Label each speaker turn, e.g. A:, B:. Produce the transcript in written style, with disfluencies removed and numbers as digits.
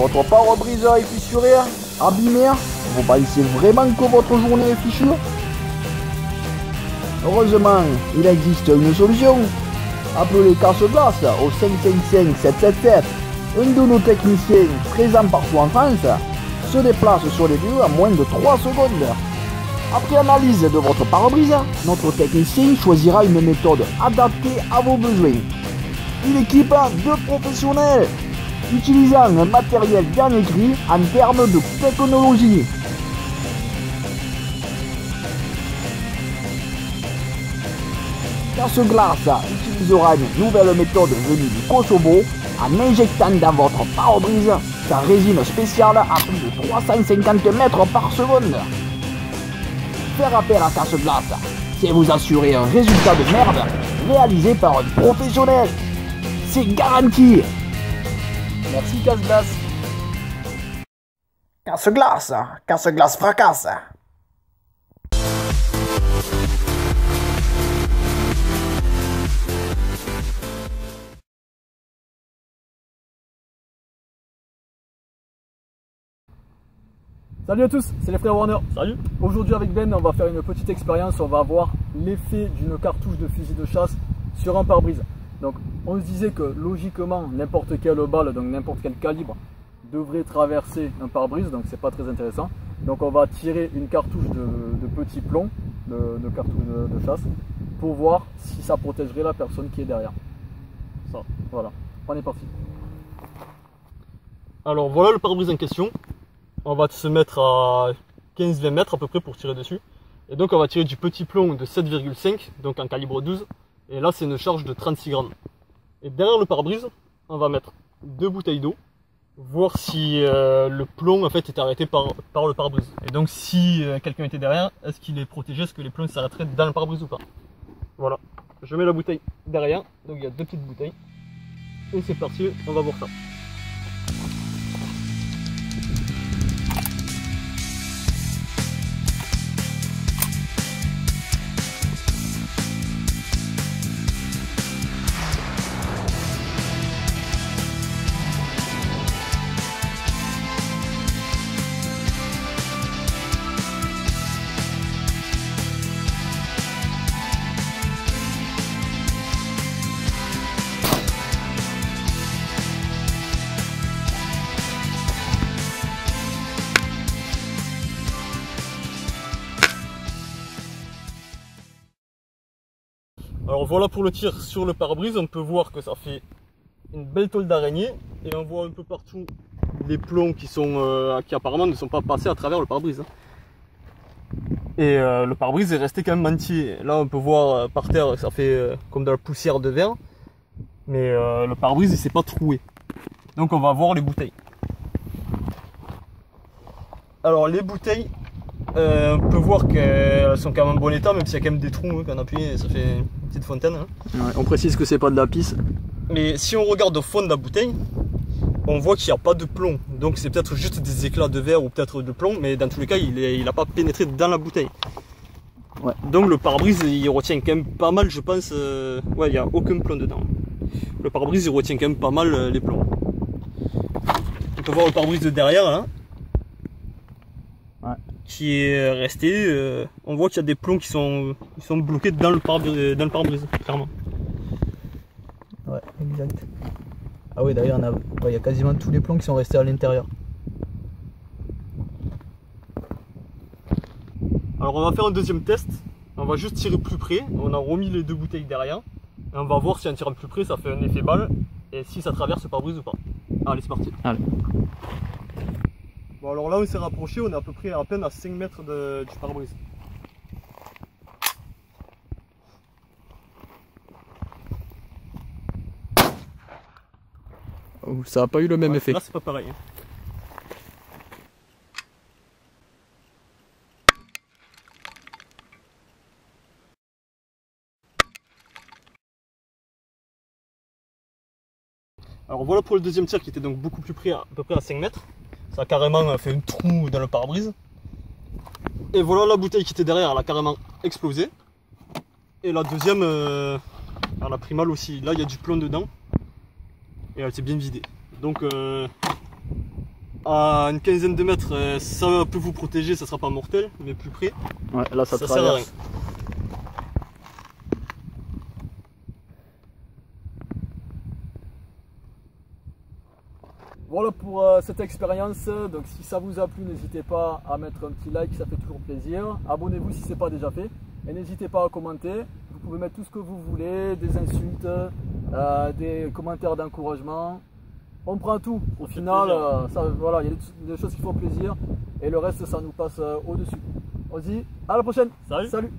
A: Votre pare-brise est fissuré, abîmé. Vous pensez vraiment que votre journée est fichue? Heureusement, il existe une solution. Appelez Casse-Glace au 555 777. Un de nos techniciens, présents partout en France, se déplace sur les lieux en moins de 3 secondes. Après analyse de votre pare-brise, notre technicien choisira une méthode adaptée à vos besoins. Une équipe de professionnels utilisant un matériel dernier cri en termes de technologie. Casse-Glace utilisera une nouvelle méthode venue du Kosovo en injectant dans votre pare-brise sa résine spéciale à plus de 350 mètres par seconde. Faire appel à Casse-Glace, c'est vous assurer un résultat de merde réalisé par un professionnel. C'est garanti. Merci Casse-Glace. Casse-Glace, Casse-Glace fracasse.
B: Salut à tous, c'est les frères Warner. Salut. Aujourd'hui avec Ben, on va faire une petite expérience. On va voir l'effet d'une cartouche de fusil de chasse sur un pare-brise. Donc on se disait que logiquement n'importe quelle balle, donc n'importe quel calibre, devrait traverser un pare-brise, donc c'est pas très intéressant. Donc on va tirer une cartouche de petit plomb, de cartouche de chasse, pour voir si ça protégerait la personne qui est derrière. Ça, voilà, on est parti.
C: Alors voilà le pare-brise en question. On va se mettre à 15-20 mètres à peu près pour tirer dessus. Et donc on va tirer du petit plomb de 7,5, donc en calibre 12. Et là c'est une charge de 36 grammes. Et derrière le pare-brise, on va mettre 2 bouteilles d'eau. Voir si le plomb en fait est arrêté par le pare-brise. Et donc si quelqu'un était derrière, est-ce qu'il est protégé, est-ce que les plombs s'arrêteraient dans le pare-brise ou pas. Voilà, je mets la bouteille derrière, donc il y a 2 petites bouteilles. Et c'est parti, on va voir ça. Alors voilà pour le tir sur le pare-brise, on peut voir que ça fait une belle toile d'araignée et on voit un peu partout les plombs qui apparemment ne sont pas passés à travers le pare-brise. Et le pare-brise est resté quand même entier. Là on peut voir par terre que ça fait comme de la poussière de verre, mais le pare-brise il s'est pas troué. Donc on va voir les bouteilles. Alors les bouteilles, on peut voir qu'elles sont quand même en bon état, même s'il y a quand même des trous hein, quand on appuie, ça fait une petite fontaine. Hein.
B: Ouais, on précise que c'est pas de la pisse.
C: Mais si on regarde au fond de la bouteille, on voit qu'il n'y a pas de plomb. Donc c'est peut-être juste des éclats de verre ou peut-être de plomb, mais dans tous les cas, il n'a pas pénétré dans la bouteille. Ouais. Donc le pare-brise, il retient quand même pas mal, je pense. Ouais, il n'y a aucun plomb dedans. Le pare-brise, il retient quand même pas mal les plombs. On peut voir le pare-brise de derrière, là. Ouais. Qui est resté. On voit qu'il y a des plombs qui sont bloqués dans le pare-brise, clairement.
B: Ouais, exact. Ah oui, d'ailleurs, il y a quasiment tous les plombs qui sont restés à l'intérieur.
C: Alors on va faire un deuxième test. On va juste tirer plus près. On a remis les 2 bouteilles derrière. Et on va voir si en tirant plus près, ça fait un effet balle. Et si ça traverse le pare-brise ou pas. Allez, c'est parti. Allez. Bon alors là on s'est rapproché, on est à peu près à peine à 5 mètres du pare-brise.
B: Oh, ça n'a pas eu le même effet.
C: Là c'est pas pareil. Hein. Alors voilà pour le deuxième tir qui était donc beaucoup plus près, à peu près à 5 mètres. Ça a carrément fait un trou dans le pare-brise. Et voilà la bouteille qui était derrière, elle a carrément explosé. Et la deuxième, elle a pris mal aussi. Là il y a du plomb dedans. Et elle s'est bien vidée. Donc à une quinzaine de mètres, ça peut vous protéger, ça sera pas mortel, mais plus près,
B: Ouais, là ça
C: ça sert à rien.
B: traverse. Voilà pour cette expérience. Donc si ça vous a plu, n'hésitez pas à mettre un petit like, ça fait toujours plaisir. Abonnez-vous si ce n'est pas déjà fait. Et n'hésitez pas à commenter. Vous pouvez mettre tout ce que vous voulez, des insultes, des commentaires d'encouragement. On prend tout. Au final, voilà, il y a des choses qui font plaisir. Et le reste, ça nous passe au-dessus. On se dit à la prochaine.
C: Salut.
B: Salut.